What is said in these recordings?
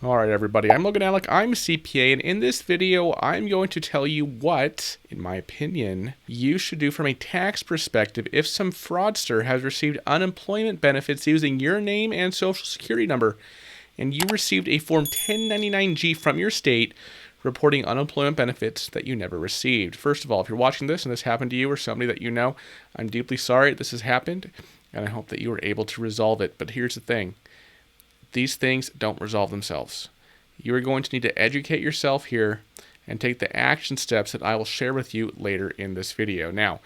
All right, everybody, I'm Logan Alec, I'm a CPA, and in this video, I'm going to tell you what, in my opinion, you should do from a tax perspective if some fraudster has received unemployment benefits using your name and social security number, and you received a Form 1099-G from your state reporting unemployment benefits that you never received. First of all, if you're watching this and this happened to you or somebody that you know, I'm deeply sorry this has happened, and I hope that you were able to resolve it. But here's the thing. These things don't resolve themselves. You are going to need to educate yourself here and take the action steps that I will share with you later in this video. Now,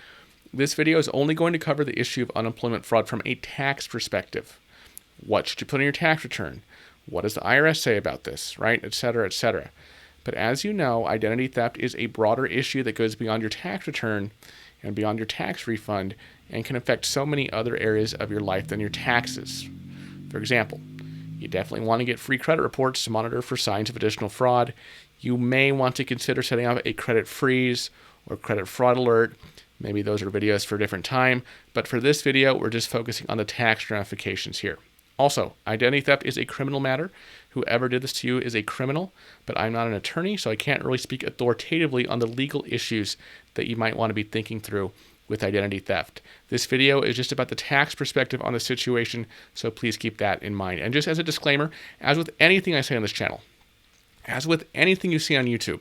this video is only going to cover the issue of unemployment fraud from a tax perspective. What should you put in your tax return? What does the IRS say about this, right? Et cetera, et cetera. But as you know, identity theft is a broader issue that goes beyond your tax return and beyond your tax refund and can affect so many other areas of your life than your taxes. For example, you definitely want to get free credit reports to monitor for signs of additional fraud. You may want to consider setting up a credit freeze or credit fraud alert. Maybe those are videos for a different time, but for this video, we're just focusing on the tax ramifications here. Also, identity theft is a criminal matter. Whoever did this to you is a criminal, but I'm not an attorney, so I can't really speak authoritatively on the legal issues that you might want to be thinking through with identity theft. This video is just about the tax perspective on the situation, so please keep that in mind. And just as a disclaimer, as with anything I say on this channel, as with anything you see on YouTube,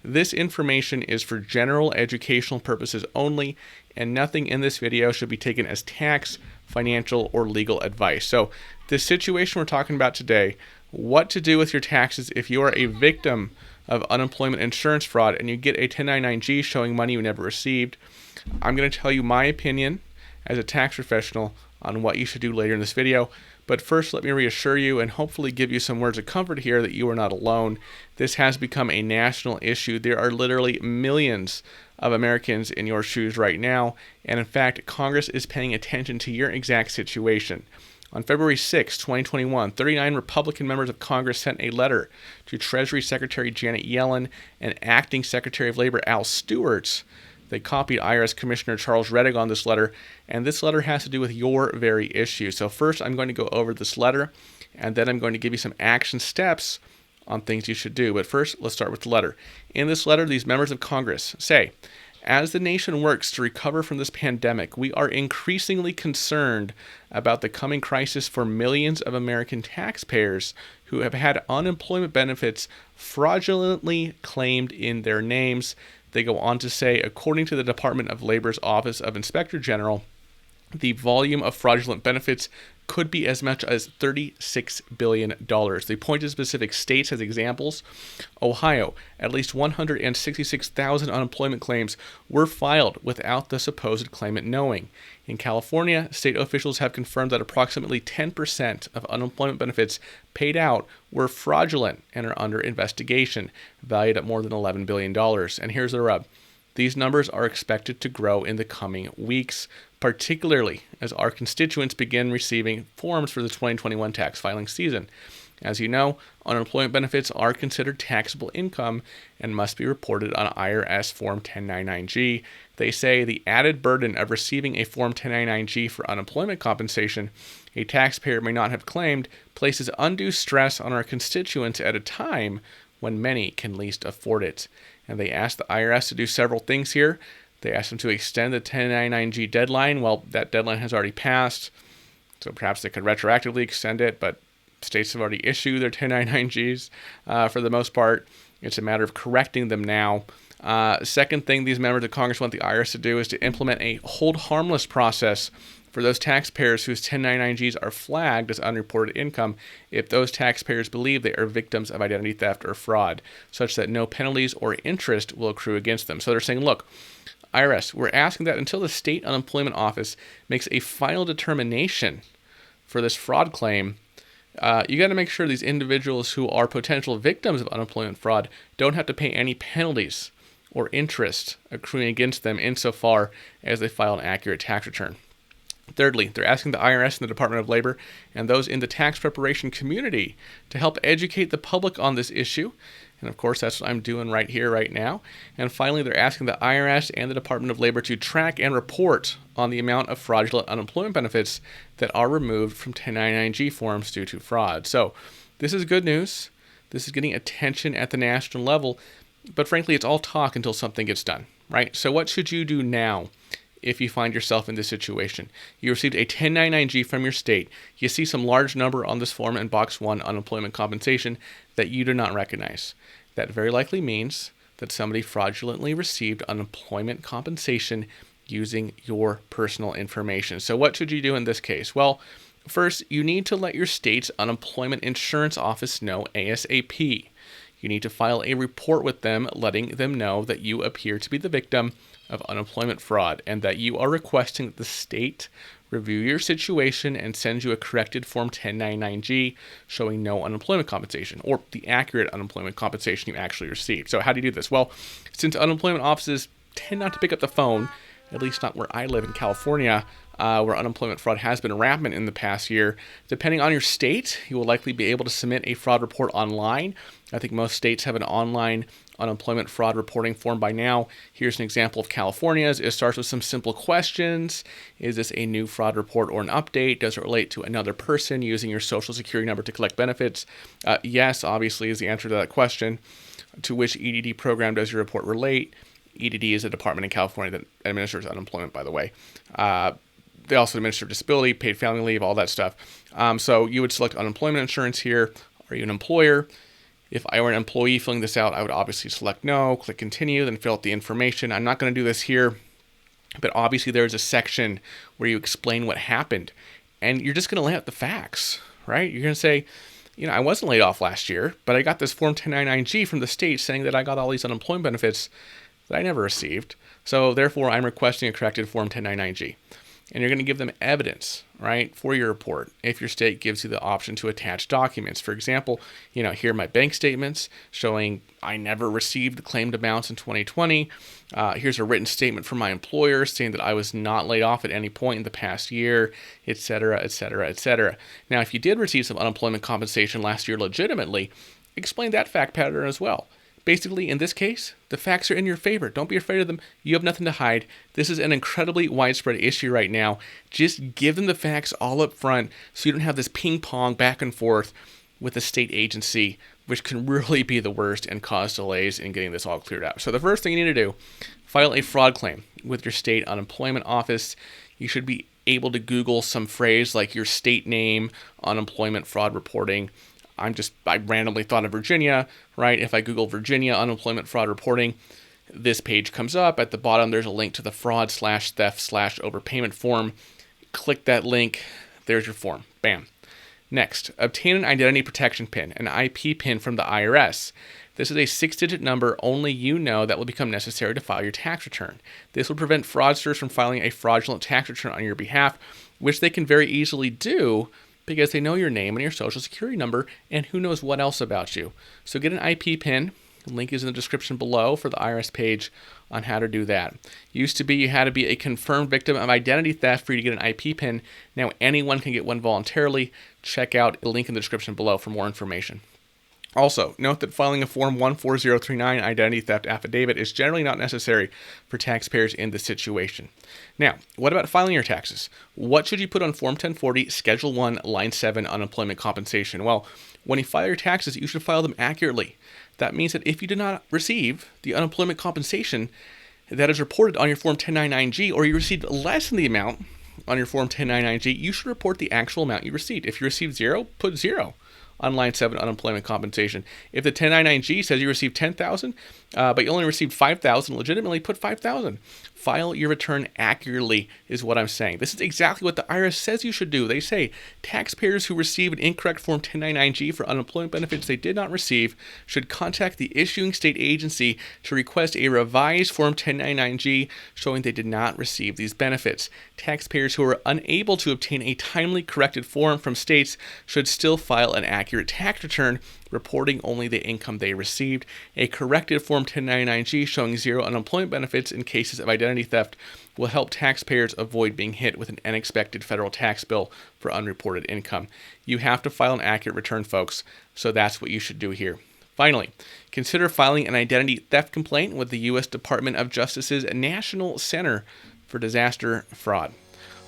this information is for general educational purposes only, and nothing in this video should be taken as tax, financial, or legal advice. So this situation we're talking about today, what to do with your taxes if you are a victim of unemployment insurance fraud and you get a 1099-G showing money you never received, I'm going to tell you my opinion as a tax professional on what you should do later in this video. But first, let me reassure you and hopefully give you some words of comfort here that you are not alone. This has become a national issue. There are literally millions of Americans in your shoes right now. And in fact, Congress is paying attention to your exact situation. On February 6, 2021, 39 Republican members of Congress sent a letter to Treasury Secretary Janet Yellen and Acting Secretary of Labor Al Stewart. They copied IRS Commissioner Charles Rettig on this letter, and this letter has to do with your very issue. So first, I'm going to go over this letter, and then I'm going to give you some action steps on things you should do. But first, let's start with the letter. In this letter, these members of Congress say, as the nation works to recover from this pandemic, we are increasingly concerned about the coming crisis for millions of American taxpayers who have had unemployment benefits fraudulently claimed in their names. They go on to say, according to the Department of Labor's Office of Inspector General, the volume of fraudulent benefits could be as much as $36 billion. They point to specific states as examples. Ohio, at least 166,000 unemployment claims were filed without the supposed claimant knowing. In California, state officials have confirmed that approximately 10% of unemployment benefits paid out were fraudulent and are under investigation, valued at more than $11 billion. And here's the rub. These numbers are expected to grow in the coming weeks, particularly as our constituents begin receiving forms for the 2021 tax filing season. As you know, unemployment benefits are considered taxable income and must be reported on IRS Form 1099-G. They say the added burden of receiving a Form 1099-G for unemployment compensation a taxpayer may not have claimed places undue stress on our constituents at a time when many can least afford it. And they asked the IRS to do several things here. They asked them to extend the 1099-G deadline. Well, that deadline has already passed, so perhaps they could retroactively extend it, but states have already issued their 1099-Gs for the most part. It's a matter of correcting them now. Second thing these members of Congress want the IRS to do is to implement a hold harmless process for those taxpayers whose 1099-Gs are flagged as unreported income if those taxpayers believe they are victims of identity theft or fraud, such that no penalties or interest will accrue against them. So they're saying, look, IRS, we're asking that until the state unemployment office makes a final determination for this fraud claim, you got to make sure these individuals who are potential victims of unemployment fraud don't have to pay any penalties or interest accruing against them insofar as they file an accurate tax return. Thirdly, they're asking the IRS and the Department of Labor and those in the tax preparation community to help educate the public on this issue. And of course, that's what I'm doing right here, right now. And finally, they're asking the IRS and the Department of Labor to track and report on the amount of fraudulent unemployment benefits that are removed from 1099-G forms due to fraud. So this is good news. This is getting attention at the national level, but frankly, it's all talk until something gets done, right? So what should you do now if you find yourself in this situation? You received a 1099-G from your state. You see some large number on this form in box 1, unemployment compensation, that you do not recognize. That very likely means that somebody fraudulently received unemployment compensation using your personal information. So what should you do in this case? Well, first, you need to let your state's unemployment insurance office know ASAP. You need to file a report with them letting them know that you appear to be the victim of unemployment fraud and that you are requesting that the state review your situation and send you a corrected Form 1099-G showing no unemployment compensation, or the accurate unemployment compensation you actually received. So how do you do this? Well, since unemployment offices tend not to pick up the phone, at least not where I live in California, where unemployment fraud has been rampant in the past year. Depending on your state, you will likely be able to submit a fraud report online. I think most states have an online unemployment fraud reporting form by now. Here's an example of California's. It starts with some simple questions. Is this a new fraud report or an update? Does it relate to another person using your social security number to collect benefits? Yes, obviously, is the answer to that question. To which EDD program does your report relate? EDD is a department in California that administers unemployment, by the way. They also administer disability, paid family leave, all that stuff. So you would select unemployment insurance here. Are you an employer? If I were an employee filling this out, I would obviously select no, click continue, then fill out the information. I'm not going to do this here, but obviously there's a section where you explain what happened, and you're just going to lay out the facts, right? You're going to say, I wasn't laid off last year, but I got this Form 1099-G from the state saying that I got all these unemployment benefits that I never received. So therefore, I'm requesting a corrected Form 1099-G. And you're going to give them evidence, right, for your report if your state gives you the option to attach documents. For example, here are my bank statements showing I never received the claimed amounts in 2020. Here's a written statement from my employer saying that I was not laid off at any point in the past year, et cetera, et cetera, et cetera. Now, if you did receive some unemployment compensation last year legitimately, explain that fact pattern as well. Basically, in this case, the facts are in your favor. Don't be afraid of them. You have nothing to hide. This is an incredibly widespread issue right now. Just give them the facts all up front so you don't have this ping pong back and forth with the state agency, which can really be the worst and cause delays in getting this all cleared up. So the first thing you need to do, file a fraud claim with your state unemployment office. You should be able to Google some phrase like your state name, unemployment fraud reporting. I randomly thought of Virginia, right? If I Google Virginia unemployment fraud reporting, this page comes up. At the bottom, there's a link to the fraud/theft/overpayment form. Click that link. There's your form. Bam. Next, obtain an identity protection pin, an IP pin from the IRS. This is a 6-digit number only you know that will become necessary to file your tax return. This will prevent fraudsters from filing a fraudulent tax return on your behalf, which they can very easily do because they know your name and your social security number and who knows what else about you. So get an IP pin. The link is in the description below for the IRS page on how to do that. Used to be you had to be a confirmed victim of identity theft for you to get an IP pin. Now anyone can get one voluntarily. Check out the link in the description below for more information. Also, note that filing a Form 14039 identity theft affidavit is generally not necessary for taxpayers in this situation. Now, what about filing your taxes? What should you put on Form 1040, Schedule 1, Line 7, unemployment compensation? Well, when you file your taxes, you should file them accurately. That means that if you did not receive the unemployment compensation that is reported on your Form 1099-G, or you received less than the amount on your Form 1099-G, you should report the actual amount you received. If you received 0, put 0. On line 7 unemployment compensation. If the 1099-G says you received $10,000, but you only received $5,000, legitimately put $5,000. File your return accurately is what I'm saying. This is exactly what the IRS says you should do. They say taxpayers who receive an incorrect Form 1099-G for unemployment benefits they did not receive should contact the issuing state agency to request a revised Form 1099-G showing they did not receive these benefits. Taxpayers who are unable to obtain a timely corrected form from states should still file an accurate tax return reporting only the income they received. A corrected Form 1099-G showing 0 unemployment benefits in cases of identity theft will help taxpayers avoid being hit with an unexpected federal tax bill for unreported income. You have to file an accurate return, folks, so that's what you should do here. Finally, consider filing an identity theft complaint with the U.S. Department of Justice's National Center for Disaster Fraud.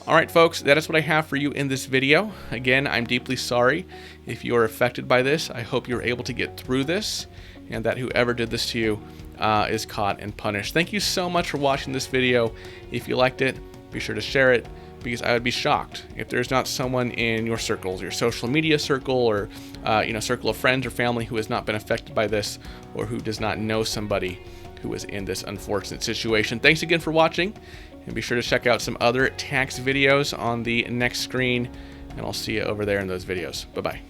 All right, folks, that is what I have for you in this video. Again, I'm deeply sorry if you are affected by this. I hope you're able to get through this and that whoever did this to you is caught and punished. Thank you so much for watching this video. If you liked it, be sure to share it, because I would be shocked if there's not someone in your circles, your social media circle, or circle of friends or family who has not been affected by this, or who does not know somebody who is in this unfortunate situation. Thanks again for watching, and be sure to check out some other tax videos on the next screen, and I'll see you over there in those videos. Bye-bye.